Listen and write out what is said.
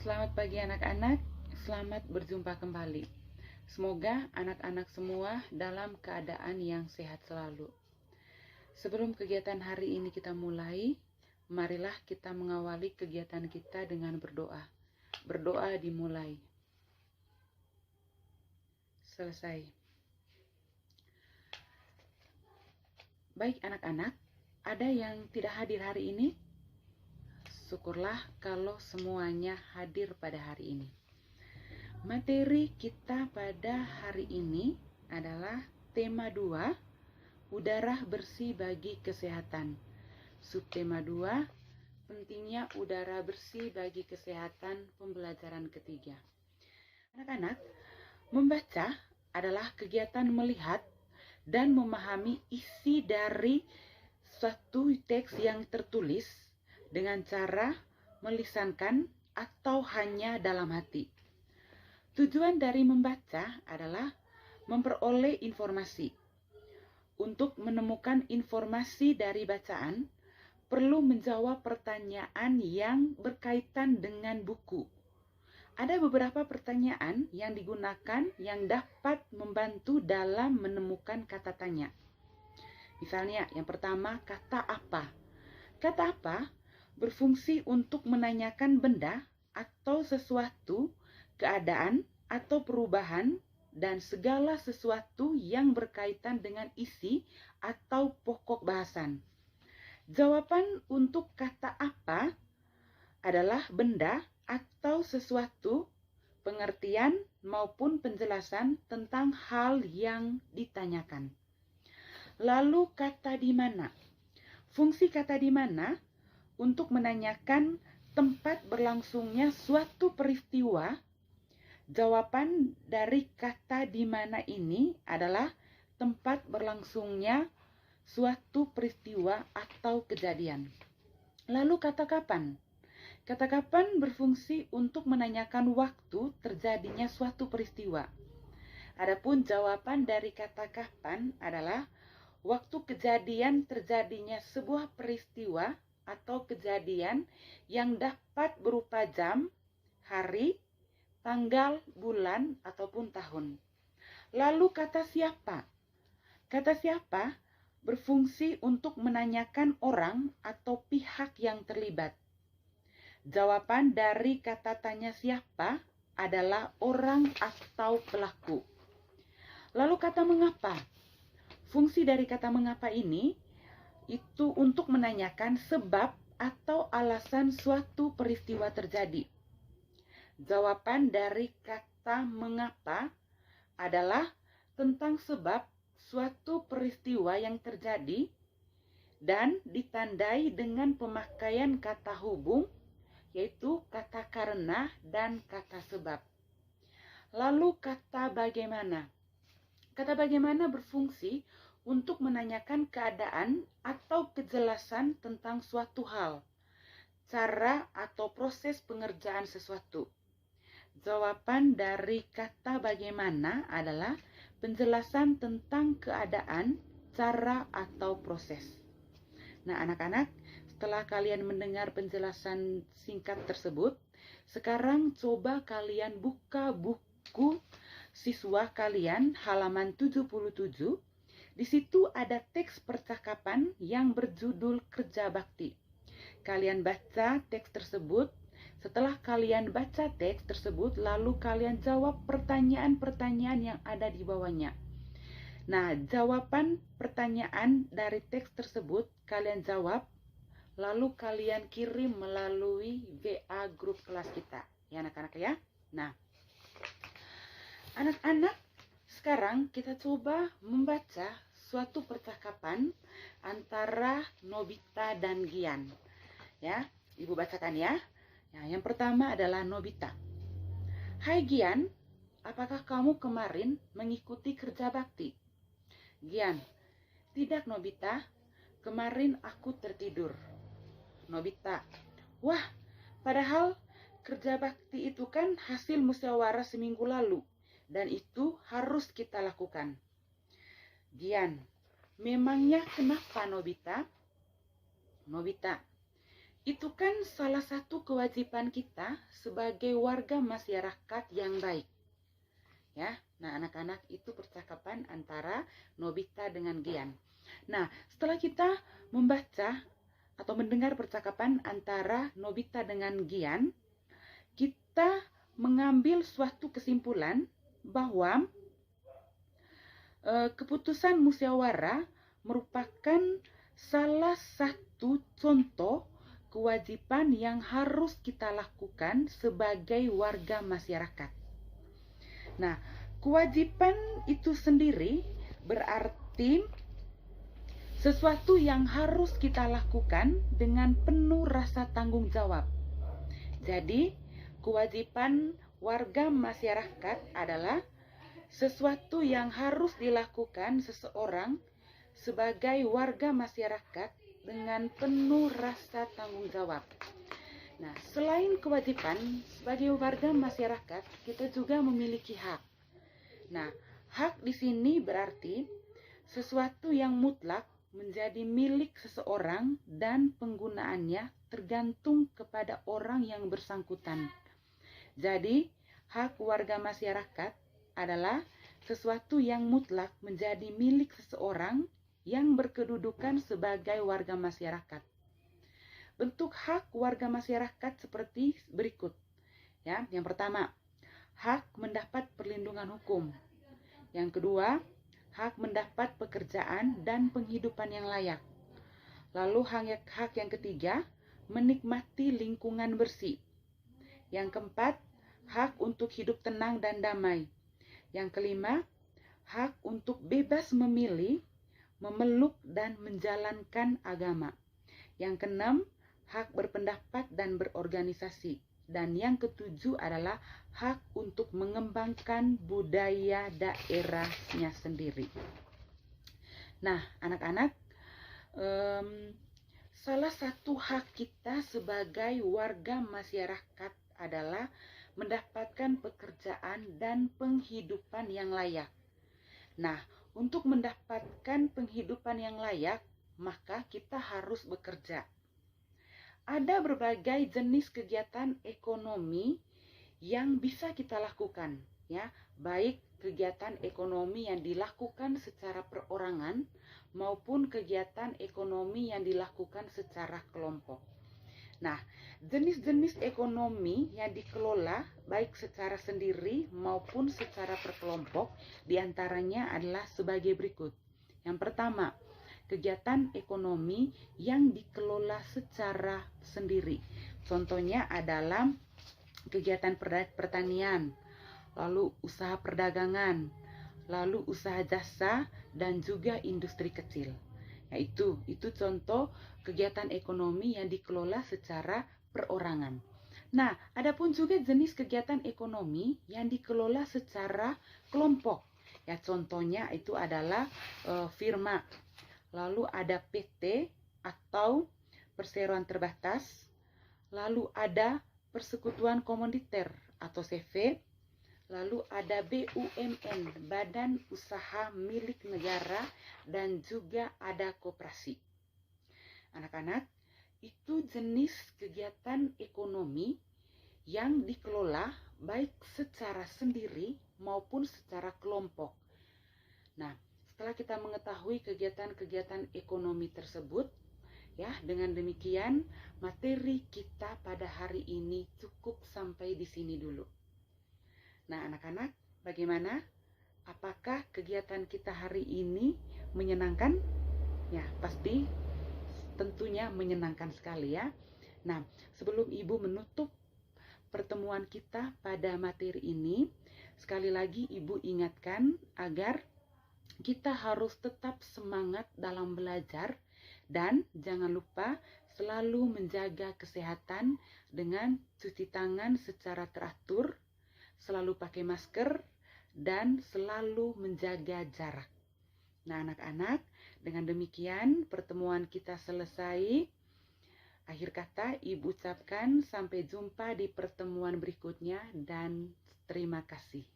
Selamat pagi anak-anak, selamat berjumpa kembali. Semoga anak-anak semua dalam keadaan yang sehat selalu. Sebelum kegiatan hari ini kita mulai, marilah kita mengawali kegiatan kita dengan berdoa. Berdoa dimulai. Selesai. Baik anak-anak, ada yang tidak hadir hari ini? Syukurlah kalau semuanya hadir pada hari ini. Materi kita pada hari ini adalah tema 2, udara bersih bagi kesehatan. Subtema 2, pentingnya udara bersih bagi kesehatan, pembelajaran ketiga. Anak-anak, membaca adalah kegiatan melihat dan memahami isi dari suatu teks yang tertulis dengan cara melisankan atau hanya dalam hati. Tujuan dari membaca adalah memperoleh informasi. Untuk menemukan informasi dari bacaan, perlu menjawab pertanyaan yang berkaitan dengan buku. Ada beberapa pertanyaan yang digunakan yang dapat membantu dalam menemukan kata tanya. Misalnya, yang pertama, kata apa. Kata apa berfungsi untuk menanyakan benda atau sesuatu, keadaan atau perubahan, dan segala sesuatu yang berkaitan dengan isi atau pokok bahasan. Jawaban untuk kata apa adalah benda atau sesuatu, pengertian maupun penjelasan tentang hal yang ditanyakan. Lalu kata di mana. Fungsi kata di mana untuk menanyakan tempat berlangsungnya suatu peristiwa. Jawaban dari kata di mana ini adalah tempat berlangsungnya suatu peristiwa atau kejadian. Lalu kata kapan. Kata kapan berfungsi untuk menanyakan waktu terjadinya suatu peristiwa. Adapun jawaban dari kata kapan adalah waktu kejadian terjadinya sebuah peristiwa atau kejadian yang dapat berupa jam, hari, tanggal, bulan, ataupun tahun. Lalu kata siapa. Kata siapa berfungsi untuk menanyakan orang atau pihak yang terlibat. Jawaban dari kata tanya siapa adalah orang atau pelaku. Lalu kata mengapa. Fungsi dari kata mengapa ini itu untuk menanyakan sebab atau alasan suatu peristiwa terjadi. Jawaban dari kata mengapa adalah tentang sebab suatu peristiwa yang terjadi dan ditandai dengan pemakaian kata hubung, yaitu kata karena dan kata sebab. Lalu kata bagaimana. Kata bagaimana berfungsi untuk menanyakan keadaan atau kejelasan tentang suatu hal, cara atau proses pengerjaan sesuatu. Jawaban dari kata bagaimana adalah penjelasan tentang keadaan, cara atau proses. Nah, anak-anak, setelah kalian mendengar penjelasan singkat tersebut, sekarang coba kalian buka buku siswa kalian halaman 77. Di situ ada teks percakapan yang berjudul Kerja Bakti. Kalian baca teks tersebut. Setelah kalian baca teks tersebut, lalu kalian jawab pertanyaan-pertanyaan yang ada di bawahnya. Nah, jawaban pertanyaan dari teks tersebut kalian jawab, lalu kalian kirim melalui WA grup kelas kita. Ya anak-anak ya. Nah, anak-anak, sekarang kita coba membaca suatu percakapan antara Nobita dan Gian. Ya, Ibu bacakan ya. Nah, yang pertama adalah Nobita. Hai Gian, apakah kamu kemarin mengikuti kerja bakti? Gian, tidak Nobita, kemarin aku tertidur. Nobita, wah, padahal kerja bakti itu kan hasil musyawarah seminggu lalu. Dan itu harus kita lakukan. Gian, memangnya kenapa Nobita? Nobita, Itu kan salah satu kewajiban kita sebagai warga masyarakat yang baik. Ya, nah anak-anak, itu percakapan antara Nobita dengan Gian. Nah, setelah kita membaca atau mendengar percakapan antara Nobita dengan Gian, kita mengambil suatu kesimpulan bahwa keputusan musyawarah merupakan salah satu contoh kewajiban yang harus kita lakukan sebagai warga masyarakat. Nah, kewajiban itu sendiri berarti sesuatu yang harus kita lakukan dengan penuh rasa tanggung jawab. Jadi, kewajiban warga masyarakat adalah sesuatu yang harus dilakukan seseorang sebagai warga masyarakat dengan penuh rasa tanggung jawab. Nah, selain kewajiban sebagai warga masyarakat, kita juga memiliki hak. Nah, hak di sini berarti sesuatu yang mutlak menjadi milik seseorang dan penggunaannya tergantung kepada orang yang bersangkutan. Jadi, hak warga masyarakat adalah sesuatu yang mutlak menjadi milik seseorang yang berkedudukan sebagai warga masyarakat. Bentuk hak warga masyarakat seperti berikut. Ya, yang pertama, hak mendapat perlindungan hukum. Yang kedua, hak mendapat pekerjaan dan penghidupan yang layak. Lalu hak yang ketiga, menikmati lingkungan bersih. Yang keempat, hak untuk hidup tenang dan damai. Yang kelima, hak untuk bebas memilih, memeluk dan menjalankan agama. Yang keenam, hak berpendapat dan berorganisasi. Dan yang ketujuh adalah hak untuk mengembangkan budaya daerahnya sendiri. Nah, anak-anak, salah satu hak kita sebagai warga masyarakat adalah mendapatkan pekerjaan dan penghidupan yang layak. Nah, untuk mendapatkan penghidupan yang layak, maka kita harus bekerja. Ada berbagai jenis kegiatan ekonomi yang bisa kita lakukan, ya, baik kegiatan ekonomi yang dilakukan secara perorangan maupun kegiatan ekonomi yang dilakukan secara kelompok. Nah, jenis-jenis ekonomi yang dikelola baik secara sendiri maupun secara berkelompok diantaranya adalah sebagai berikut. Yang pertama, kegiatan ekonomi yang dikelola secara sendiri. Contohnya adalah kegiatan pertanian, lalu usaha perdagangan, lalu usaha jasa, dan juga industri kecil. Yaitu contoh kegiatan ekonomi yang dikelola secara perorangan. Nah, adapun juga jenis kegiatan ekonomi yang dikelola secara kelompok. Ya, contohnya itu adalah firma. Lalu ada PT atau perseroan terbatas. Lalu ada persekutuan komoditer atau CV. Lalu ada BUMN, Badan Usaha Milik Negara, dan juga ada koperasi. Anak-anak, itu jenis kegiatan ekonomi yang dikelola baik secara sendiri maupun secara kelompok. Nah, setelah kita mengetahui kegiatan-kegiatan ekonomi tersebut, ya, dengan demikian materi kita pada hari ini cukup sampai di sini dulu. Nah, anak-anak, bagaimana? Apakah kegiatan kita hari ini menyenangkan? Ya, pasti tentunya menyenangkan sekali ya. Nah, sebelum Ibu menutup pertemuan kita pada materi ini, sekali lagi Ibu ingatkan agar kita harus tetap semangat dalam belajar dan jangan lupa selalu menjaga kesehatan dengan cuci tangan secara teratur, selalu pakai masker, dan selalu menjaga jarak. Nah, anak-anak, dengan demikian pertemuan kita selesai. Akhir kata, Ibu ucapkan sampai jumpa di pertemuan berikutnya dan terima kasih.